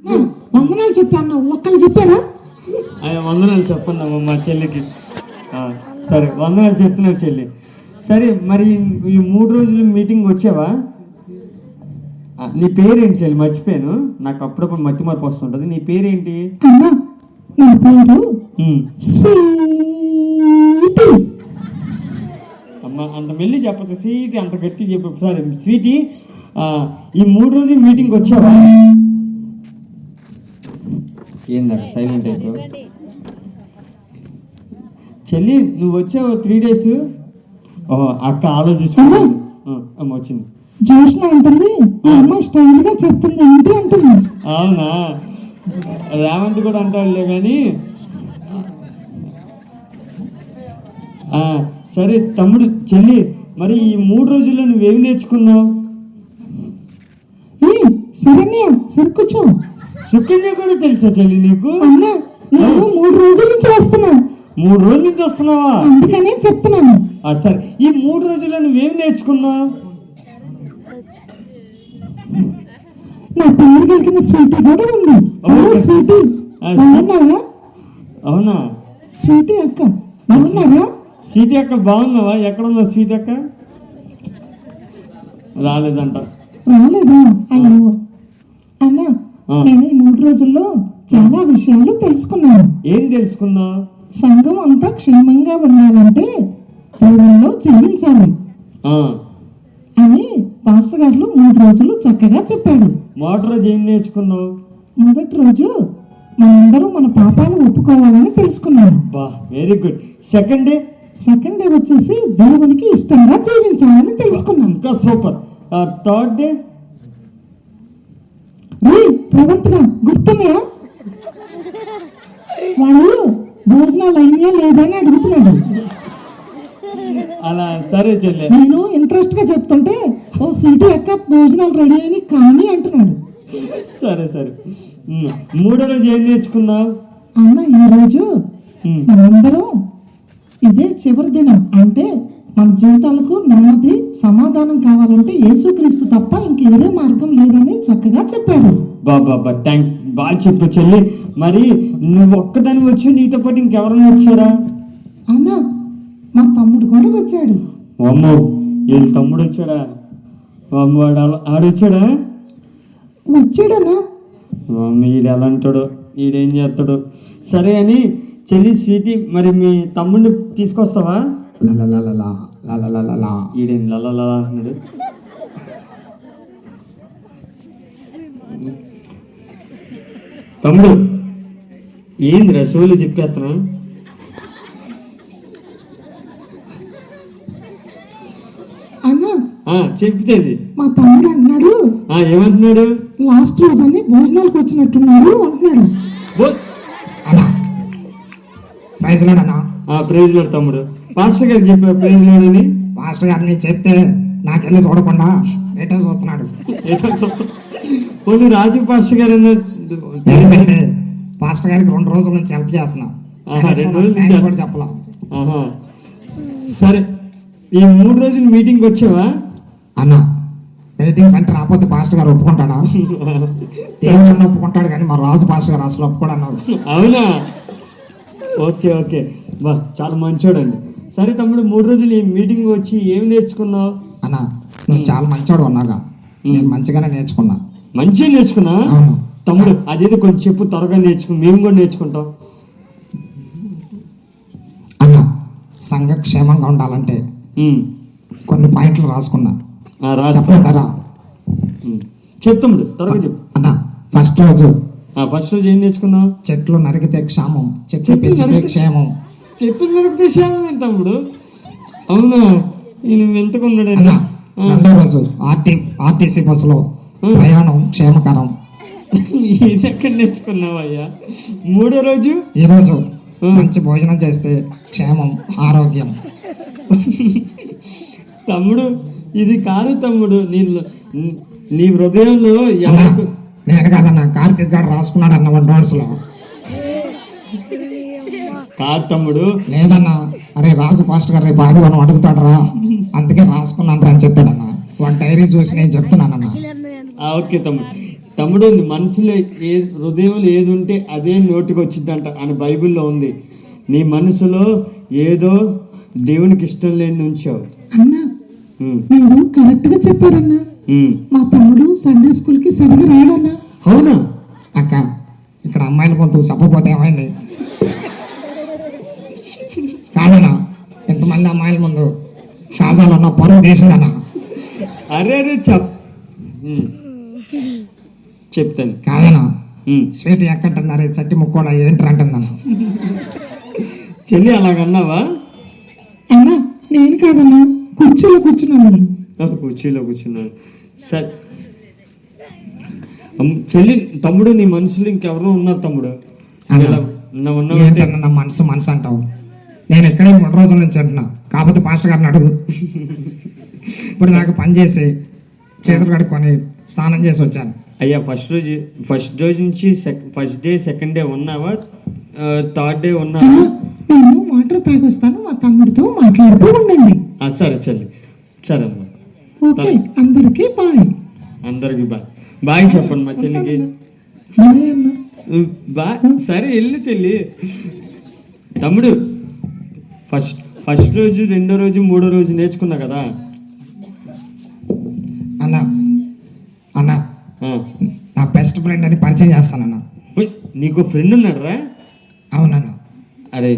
వందనాలు చెప్పాను, ఒక్కళ్ళు చెప్పారా? వందనాలు చెప్పండి అమ్మ మా చెల్లికి. సరే వందనాలు చెప్తున్నావు చెల్లి. సరే మరి ఈ 3 రోజులు మీటింగ్ వచ్చావా? నీ పేరేంటి చెల్లి? మర్చిపోయాను, నాకు అప్పుడప్పుడు మతి మార్పు వస్తుంటుంది. నీ పేరేంటి? నా పేరు అమ్మ అంత మెల్లి చెప్పచ్చు, స్వీటీ అంత గట్టి చెప్పు. సరే స్వీటీ, ఈ 3 రోజులు మీటింగ్ వచ్చావా? ఏందక్క సైలెంట్ అయిపో. చెల్లి నువ్వు వచ్చావు 3 days. అక్క ఆలోచించుకో. వచ్చింది జోష్న అంటుంది, అమ్మాయి స్టైల్ గా చెప్తుంది ఏంటి అంటుంది. అవునా, రేవంత్ కూడా అంటాడులే కానీ. సరే తమ్ముడు చెల్లి, మరి ఈ 3 రోజుల్లో నువ్వేమి నేర్చుకున్నావు? శరణ్య సరే కూర్చో. సుకన్య కూడా తెలుసా చెల్లి నీకు? అన్నా నేను 3 రోజుల నుంచి వస్తున్నా. 3 రోజుల నుంచి వస్తున్నావా? అందుకనే చెప్తున్నాను. సరే ఈ 3 రోజుల్లో నువ్వేమి నేర్చుకున్నావు? నా పేరు కలిగిన స్వీటీ కూడా ఉంది. స్వీటీ బాగున్నావా? అవునా స్వీటీ అక్క బాగున్నావా? స్వీటీ అక్క బాగున్నావా? ఎక్కడున్నా స్వీటీ అక్క? రాలేదంట. రాలేదా? అయ్యో అన్న, నేను ఈ 3 రోజుల్లో చాలా విషయాలు తెలుసుకున్నాను. ఏం తెలుసుకున్నావు? సంఘం అంతా క్షేమంగా ఉండాలంటే దేవుల్లో జీవించాలి అని పాస్టర్ గారు 3 రోజులు చక్కగా చెప్పాడు. మొదటి రోజు ఏం నేర్చుకున్నావు? మొదటి రోజు మనందరం మన పాపాలు ఒప్పుకోవాలని తెలుసుకున్నాను. Very good. సెకండ్ డే వచ్చేసి దేవునికి ఇష్టంగా జీవించాలని తెలుసుకున్నాను. ఇంకా సూపర్. థర్డ్ డే రేవంత్గా గుర్తున్నాయా? వాడు భోజనాలు అయినాయా లేదని అడుగుతున్నాడు. అలా సరే చెల్లె, నేను ఇంట్రెస్ట్ గా చెప్తుంటే ఓ సిటీ అక్క భోజనాలు రెడీ అయిన కానీ అంటున్నాడు. సరే సరే. 3వ రోజు ఏం నేర్చుకున్నావు? అన్న ఈ రోజు మనందరం ఇదే చివరి దినం, అంటే మన జీవితాలకు నెమ్మది సమాధానం కావాలంటే యేసుక్రీస్తు తప్ప ఇంకేదే మార్గం లేదని చక్కగా చెప్పాడు. బాగా చెప్పు చెల్లి. మరి నువ్వు ఒక్కదాని వచ్చి నీతో పాటు ఇంకెవరైనా వచ్చారా? అన్న మా తమ్ముడు కూడా వచ్చాడు. అమ్మో వీళ్ళ తమ్ముడు వచ్చాడా? ఆడొచ్చాడా? వచ్చాడనా? వీడు ఎలా అంటాడు, వీడేం చేస్తాడు? సరే అని చెల్లి స్వీటీ, మరి మీ తమ్ముడిని తీసుకొస్తావా? ఈడేం లలా అంటున్నాడు. తమ్ముడు ఏంది రసోలు చెప్పేస్తున్నా? చెప్తేది మా తమ్ముడు అన్నాడు. ఏమంటున్నాడు? లాస్ట్ రోజు అని భోజనాలకు వచ్చినట్టున్నారు అంటున్నాడు. ప్రైజ్ లార్డ్ తమ్ముడు. పాస్టర్ గారు చెప్పారు ప్రైజ్ లార్డ్ అని. పాస్టర్ గారిని చెప్తే నాకెళ్ళి చూడకుండా ఏటో చూస్తున్నాడు. కొన్ని రాజు పాస్టర్ గారు ఎందుకంటే పాస్టర్ గారికి 2 రోజుల నుంచి హెల్ప్ చేస్తున్నా. చెప్పలా. సరే ఈ 3 రోజులు మీటింగ్ వచ్చావా? అన్న మీటింగ్ సెంటర్ రాకపోతే పాస్టర్ గారు ఒప్పుకుంటాడా? దేవుడు ఒప్పుకుంటాడు కానీ మా రాజు పాస్టర్ గారు అసలు ఒప్పుకోడు అన్నాడు. అవునా? ఓకే ఓకే, చాలా మంచోడండి. సరే తమ్ముడు 3 రోజులు ఈ మీటింగ్ వచ్చి ఏం నేర్చుకున్నావు? అన్న నువ్వు చాలా మంచోడు అన్నాగా. నేను మంచిగానే నేర్చుకున్నా. మంచిగా నేర్చుకున్నా తమ్ముడు? అదేదో కొంచెం చెప్పు, త్వరగా నేర్చుకుని మేము కూడా నేర్చుకుంటాం. అన్న సంఘ క్షేమంగా ఉండాలంటే కొన్ని పాయింట్లు రాసుకున్నా. రాసుకుంటారా? చెప్తాడు త్వరగా చెప్పు. అన్న ఫస్ట్ రోజు ఏం నేర్చుకున్నావు? చెట్లు నరికితే క్షేమం, చెట్లు పెంచితే క్షేమం. చెట్లు నరికితే క్షేమం తమ్ముడు? అవునా? నేను ఎంతకున్నాడు. రెండో రోజు ఆర్టీసీ బస్సులో ప్రయాణం క్షేమకరం. ఇది ఎక్కడ నేర్చుకున్నావు అయ్యా? 3వ రోజు ఈ రోజు మంచి భోజనం చేస్తే క్షేమం, ఆరోగ్యం. తమ్ముడు ఇది కాదు తమ్ముడు, నీ హృదయంలో నేను కాదన్నా కార్తీక్ గారు రాసుకున్నాడు అన్న 1 notes లో. కాదు తమ్ముడు. లేదన్నా, అరే రాజు పాస్టర్ గారు రేపు ఆదివారం అడుగుతాడు రా, అందుకే రాసుకున్నాను అని చెప్పాడన్నా. 1 డైరీ చూసి నేను చెప్తున్నానన్నా. ఓకే తమ్ముడు, తమ్ముడు నీ మనసులో హృదయంలో ఏది ఉంటే అదే నోటికి వచ్చిందంట అని బైబిల్లో ఉంది. నీ మనసులో ఏదో దేవునికి ఇష్టం లేని ఉంచావు. అన్నా మీరు కరెక్ట్ గా చెప్పారన్నా. మా తమ్ముడు సండే స్కూల్ కి సరిగా రాడన్నా. అవునా అక్క, ఇక్కడ అమ్మాయిల పొంతు చెప్పపోతే ఏమైంది? కాదన్నా, ఎంతమంది అమ్మాయిల ముందు షాజాలు ఉన్న పరువు తీసిందన్నా. అరే చెప్తాను. కాదన్నా, స్వీట్ ఎక్కంటున్నారే చట్టి ముక్కోడా ఏంటి అంటుందన్నా. చెల్లి అలాగన్నావా? అన్నా నేను కాదన్నా, కుర్చీలో కూర్చున్నాను. కుర్చీలో కూర్చున్నాను. సరే చెల్లి, తమ్ముడు నీ మనసులో ఇంకెవరో ఉన్నారు తమ్ముడు? ఏంటన్నా నా మనసు మనసు అంటావు? నేను ఇక్కడే 3 రోజుల నుంచి అంటున్నా, కాకపోతే పాస్టర్ గారిని అడుగు. ఇప్పుడు నాకు పని చేసి చేతులు కడుక్కొని స్నానం చేసి వచ్చాను. అయ్యా ఫస్ట్ రోజు నుంచి ఫస్ట్ డే సెకండ్ డే ఉన్నావా? థర్డ్ డే ఉన్నావా? నేను వాటర్ తాగొస్తాను, మా తమ్ముడితో మాట్లాడుతూ ఉండండి. సరే చెల్లి, సరే అమ్మా. ఓకే, అందరికీ బాయ్. అందరికి బాయ్. బాయ్ చెప్పండి మా చెల్లికి. బాయ్ అన్న. బాయ్. సరే వెళ్ళు చెల్లి. తమ్ముడు ఫస్ట్ రోజు, 2వ రోజు, 3వ రోజు నేర్చుకున్నా కదా అన్నా. అన్నా, నా బెస్ట్ ఫ్రెండ్ అని పరిచయం చేస్తానన్నా. నీకు ఫ్రెండ్ ఉన్నాడరా? అవునన్నా. అరే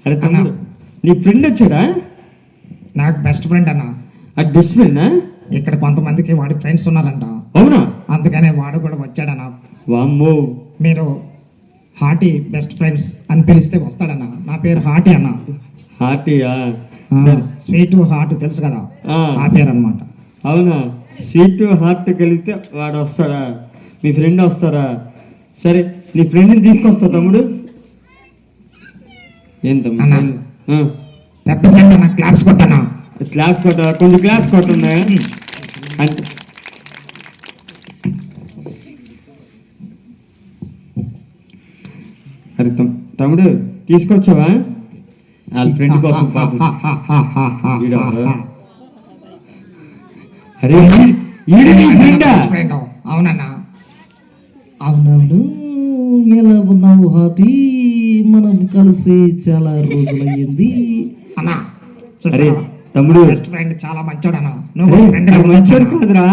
అరే తమ్ముడు, నీ ఫ్రెండ్ వచ్చాడా? నాకు బెస్ట్ ఫ్రెండ్ అన్నా. అది బెస్ట్ ఫ్రెండా? ఇక్కడ కొంతమందికి వాడి ఫ్రెండ్స్ ఉన్నారంట. అవునా? అందుకనే వాడు కూడా వచ్చాడన్నా. వామ్మో, మీరు హార్టీ బెస్ట్ ఫ్రెండ్స్ అని పిలిస్తే వస్తాడన్నా. నా పేరు హార్టీ అన్న. హార్టీయా? స్వీట్ హార్ట్ తెలుసు కదా, ఆ పేరు అనమాట. అవునా? స్వీట్ హార్ట్ కలిస్తే వాడు వస్తాడా? మీ ఫ్రెండ్ వస్తారా? సరే, నీ ఫ్రెండ్ని తీసుకొస్తావు తమ్ముడు. ఏం తమ్ముడు? పెద్ద ఫ్రెండ్ అన్న, క్లాప్స్ కొట్టానా? క్లాస్ కొట్ట, కొంచెం క్లాస్ కొట్టున్నా అంటే. అరే తమ్ముడు తీసుకొచ్చావా వాళ్ళ ఫ్రెండ్ కోసం? పాప అరే అవునన్నా. అవునవును, ఎలా ఉన్నావు హాతి? మనం కలిసి చాలా రోజులయ్యింది అన్నా. అరే తమ్ముడు, బెస్ట్ ఫ్రెండ్ చాలా మంచోడు అన్న. నువ్వు మంచోడు కాదురా,